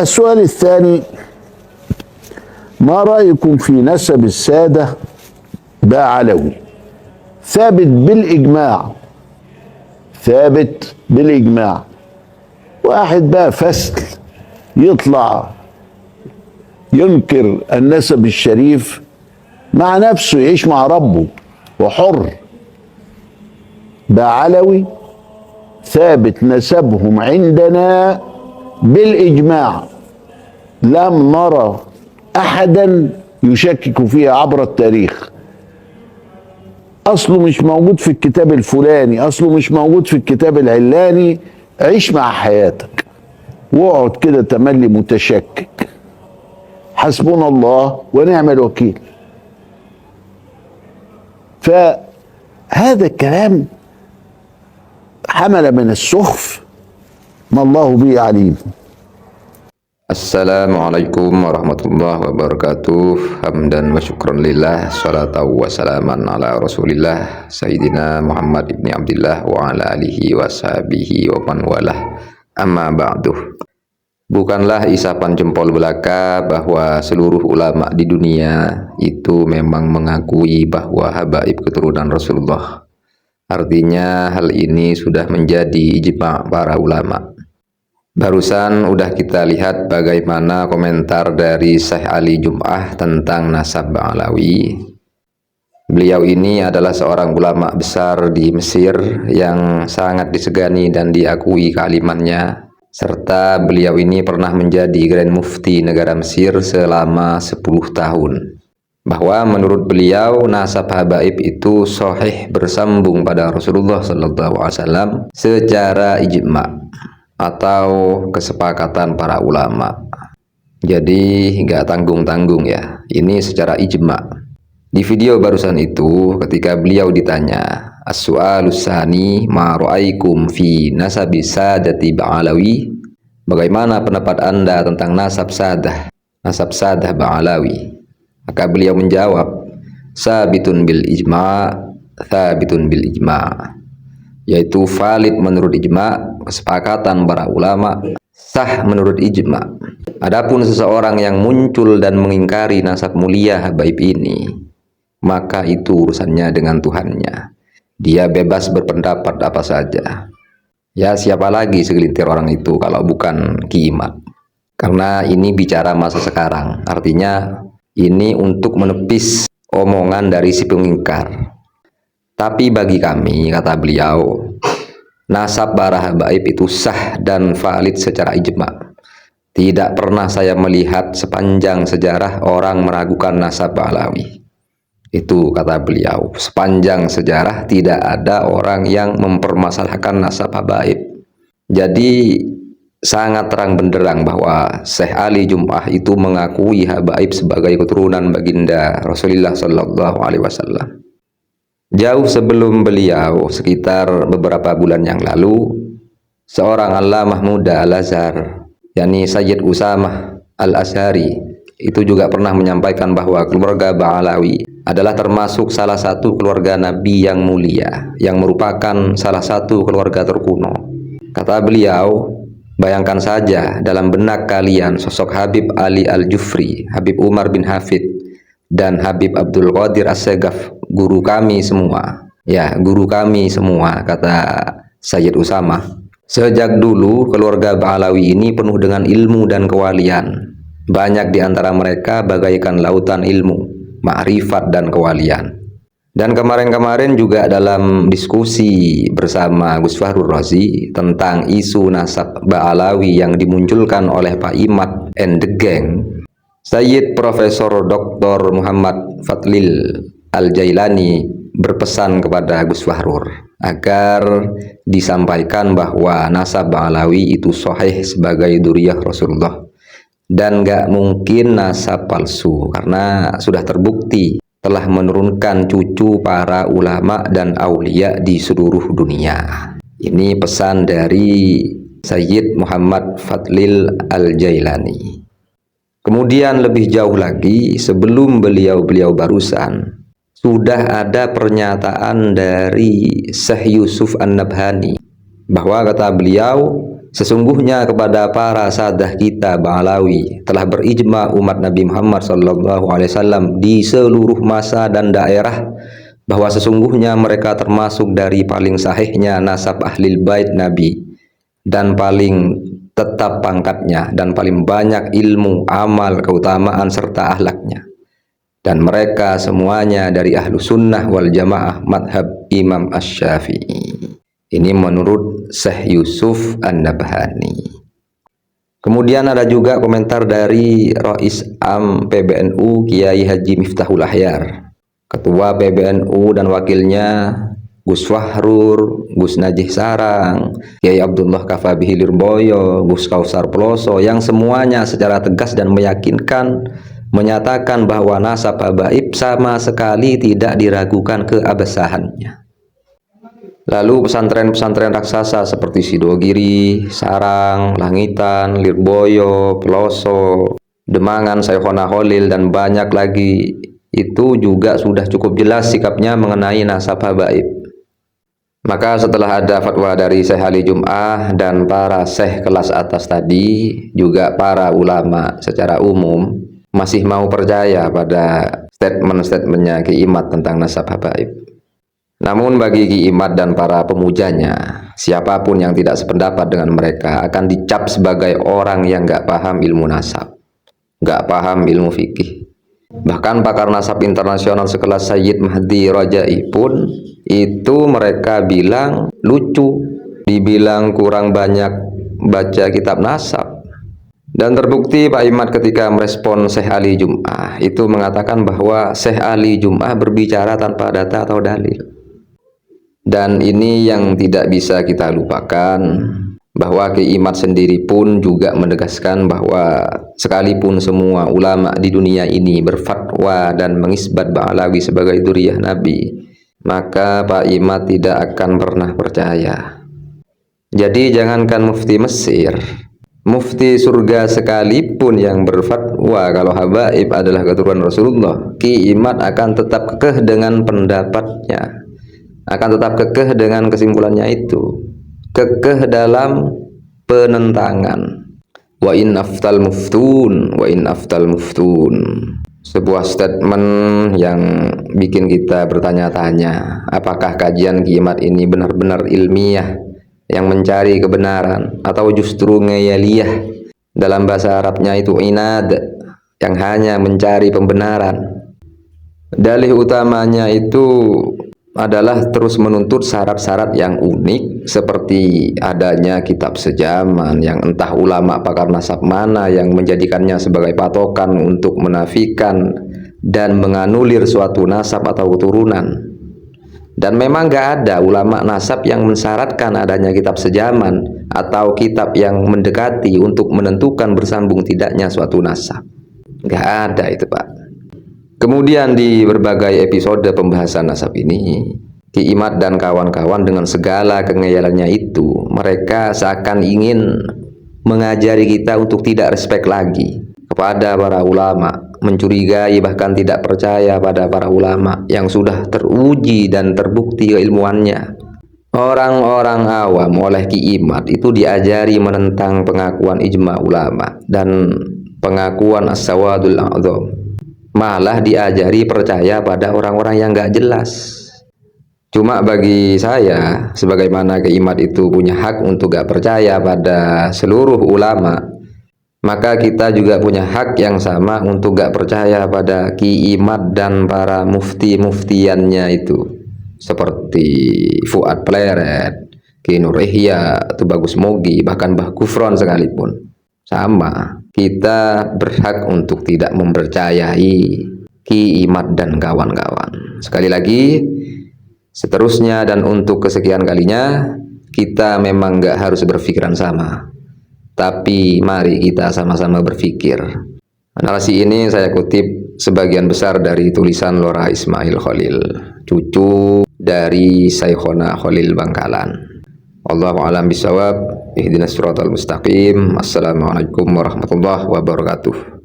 السؤال الثاني: ما رأيكم في نسب السادة بعلوي؟ ثابت بالإجماع، ثابت بالإجماع. واحد بقى فسل يطلع ينكر النسب الشريف مع نفسه، يعيش مع ربه وحر. بعلوي ثابت نسبهم عندنا بالإجماع، لم نرى أحدا يشكك فيها عبر التاريخ. أصله مش موجود في الكتاب الفلاني، أصله مش موجود في الكتاب العلاني. عيش مع حياتك واقعد كده تملي متشكك. حسبنا الله ونعم الوكيل. فهذا الكلام حمل من السخف ما الله به عليم. Assalamualaikum warahmatullahi wabarakatuh. Hamdan wa syukran lillah, salatan wa salaman ala rasulillah Sayyidina Muhammad ibni Abdillah wa ala alihi wa sahbihi wa man walah. Amma ba'duh. Bukanlah isapan jempol belaka bahwa seluruh ulama di dunia itu memang mengakui bahwa habaib keturunan Rasulullah. Artinya hal ini sudah menjadi ijma' para ulama. Barusan udah kita lihat bagaimana komentar dari Syekh Ali Jum'ah tentang nasab Ba'alawi. Beliau ini adalah seorang ulama besar di Mesir yang sangat disegani dan diakui kealimannya, serta beliau ini pernah menjadi Grand Mufti negara Mesir selama 10 tahun. Bahwa menurut beliau nasab habaib itu sahih bersambung pada Rasulullah SAW secara ijma' atau kesepakatan para ulama. Jadi nggak tanggung-tanggung ya, ini secara ijma'. Di video barusan itu ketika beliau ditanya, as-su'alus tsani ma ra'aikum fi nasabi sadati Ba'alawi, bagaimana pendapat anda tentang nasab sadah Ba'alawi? Maka beliau menjawab, sabitun bil ijma', thabitun bil ijma', yaitu valid menurut ijma', kesepakatan para ulama, sah menurut ijma'. Adapun seseorang yang muncul dan mengingkari nasab mulia habaib ini, maka itu urusannya dengan Tuhannya. Dia bebas berpendapat apa saja. Ya, siapa lagi segelintir orang itu kalau bukan kiamat? Karena ini bicara masa sekarang, artinya ini untuk menepis omongan dari si pengingkar. Tapi bagi kami, kata beliau, nasab para habaib itu sah dan valid secara ijma'. Tidak pernah saya melihat sepanjang sejarah orang meragukan nasab Ba'alawi. Itu kata beliau, sepanjang sejarah tidak ada orang yang mempermasalahkan nasab habaib. Jadi sangat terang benderang bahwa Syekh Ali Jum'ah itu mengakui habaib sebagai keturunan baginda Rasulullah SAW. Jauh sebelum beliau, sekitar beberapa bulan yang lalu, seorang allamah muda Al-Azhar, yakni Sayyid Usamah Al-Azhari, itu juga pernah menyampaikan bahwa keluarga Ba'alawi adalah termasuk salah satu keluarga Nabi yang mulia, yang merupakan salah satu keluarga terkuno. Kata beliau, bayangkan saja dalam benak kalian sosok Habib Ali Al-Jufri, Habib Umar bin Hafid, dan Habib Abdul Qadir As-Segaf, guru kami semua. Ya, guru kami semua, kata Sayyid Usamah. Sejak dulu keluarga Ba'alawi ini penuh dengan ilmu dan kewalian. Banyak di antara mereka bagaikan lautan ilmu, ma'rifat dan kewalian. Dan kemarin-kemarin juga dalam diskusi bersama Gus Fahrul Razi tentang isu nasab Ba'alawi yang dimunculkan oleh Pak Imad and the Gang, Sayyid Profesor Dr. Muhammad Fadlil Al-Jailani berpesan kepada Gus Fahrur agar disampaikan bahwa nasab Ba'alawi itu sahih sebagai duriyah Rasulullah dan gak mungkin nasab palsu karena sudah terbukti telah menurunkan cucu para ulama dan aulia di seluruh dunia. Ini pesan dari Sayyid Muhammad Fadlil Al-Jailani. Kemudian lebih jauh lagi, sebelum beliau barusan, sudah ada pernyataan dari Syekh Yusuf An-Nabhani bahwa kata beliau, Sesungguhnya kepada para sadah kita Ba'alawi telah berijma umat Nabi Muhammad SAW di seluruh masa dan daerah bahwa sesungguhnya mereka termasuk dari paling sahihnya nasab ahlil bait Nabi dan paling tetap pangkatnya dan paling banyak ilmu, amal, keutamaan serta akhlaknya. Dan mereka semuanya dari ahlu sunnah wal jamaah madhab Imam Asy-Syafi'i. Ini menurut Syekh Yusuf An-Nabhani. Kemudian ada juga komentar dari Rais Am PBNU Kiai Haji Miftahul Ahyar, Ketua PBNU dan wakilnya Gus Fahrur, Gus Najih Sarang, Kiai Abdullah Kafabihi Lirboyo, Gus Kausar Peloso, yang semuanya secara tegas dan meyakinkan menyatakan bahwa nasab habaib sama sekali tidak diragukan keabsahannya. Lalu pesantren-pesantren raksasa seperti Sidogiri, Sarang, Langitan, Lirboyo, Peloso, Demangan, Syekhona Khalil, dan banyak lagi itu juga sudah cukup jelas sikapnya mengenai nasab habaib. Maka setelah ada fatwa dari Syekh Ali Jum'ah dan para syekh kelas atas tadi, juga para ulama secara umum masih mau percaya pada statement-statementnya Ki Imad tentang nasab habaib. Namun bagi Ki Imad dan para pemujanya, siapapun yang tidak sependapat dengan mereka akan dicap sebagai orang yang nggak paham ilmu nasab, nggak paham ilmu fikih. Bahkan pakar nasab internasional sekelas Sayyid Mahdi Rajai pun itu mereka bilang lucu, dibilang kurang banyak baca kitab nasab. Dan terbukti Pak Imad ketika merespon Syekh Ali Jum'ah itu mengatakan bahwa Syekh Ali Jum'ah berbicara tanpa data atau dalil. Dan ini yang tidak bisa kita lupakan, bahwa Ki Imad sendiri pun juga menegaskan bahwa sekalipun semua ulama di dunia ini berfatwa dan mengisbat Ba'alawi sebagai dzurriyyah Nabi, maka Pak Imad tidak akan pernah percaya. Jadi jangankan mufti Mesir, mufti surga sekalipun yang berfatwa kalau habaib adalah keturunan Rasulullah, Ki Imad akan tetap kekeh dengan pendapatnya, akan tetap kekeh dengan kesimpulannya itu, kekeh dalam penentangan. Wa in aftal muftun, wa in aftal muftun. Sebuah statement yang bikin kita bertanya-tanya, apakah kajian Ki Imad ini benar-benar ilmiah yang mencari kebenaran, atau justru ngeyaliyah, dalam bahasa Arabnya itu inad, yang hanya mencari pembenaran. Dalih utamanya itu adalah terus menuntut syarat-syarat yang unik, seperti adanya kitab sejaman yang entah ulama pakar nasab mana yang menjadikannya sebagai patokan untuk menafikan dan menganulir suatu nasab atau keturunan. Dan memang gak ada ulama nasab yang mensyaratkan adanya kitab sejaman atau kitab yang mendekati untuk menentukan bersambung tidaknya suatu nasab. Gak ada itu, Pak. Kemudian di berbagai episode pembahasan nasab ini, Ki Imad dan kawan-kawan dengan segala kengeyalannya itu, mereka seakan ingin mengajari kita untuk tidak respek lagi kepada para ulama, mencurigai bahkan tidak percaya pada para ulama yang sudah teruji dan terbukti keilmuannya. Orang-orang awam oleh Ki Imad itu diajari menentang pengakuan ijma ulama dan pengakuan as-sawadul a'dzam, malah diajari percaya pada orang-orang yang gak jelas. Cuma bagi saya, sebagaimana Ki Imad itu punya hak untuk gak percaya pada seluruh ulama, maka kita juga punya hak yang sama untuk gak percaya pada Ki Imad dan para mufti-muftiannya itu, seperti Fuad Pleret, Ki Nur Ihya, Tubagus Mogi, bahkan Mbah Gufron sekalipun. Sama, kita berhak untuk tidak mempercayai Ki Imad dan kawan-kawan. Sekali lagi, seterusnya dan untuk kesekian kalinya, kita memang gak harus berpikiran sama, tapi mari kita sama-sama berpikir. Narasi ini saya kutip sebagian besar dari tulisan Lora Ismail Khalil, cucu dari Syekhona Khalil Bangkalan. Wallahu a'lam bishawab. Ihdinas siratal mustaqim. Assalamualaikum warahmatullahi wabarakatuh.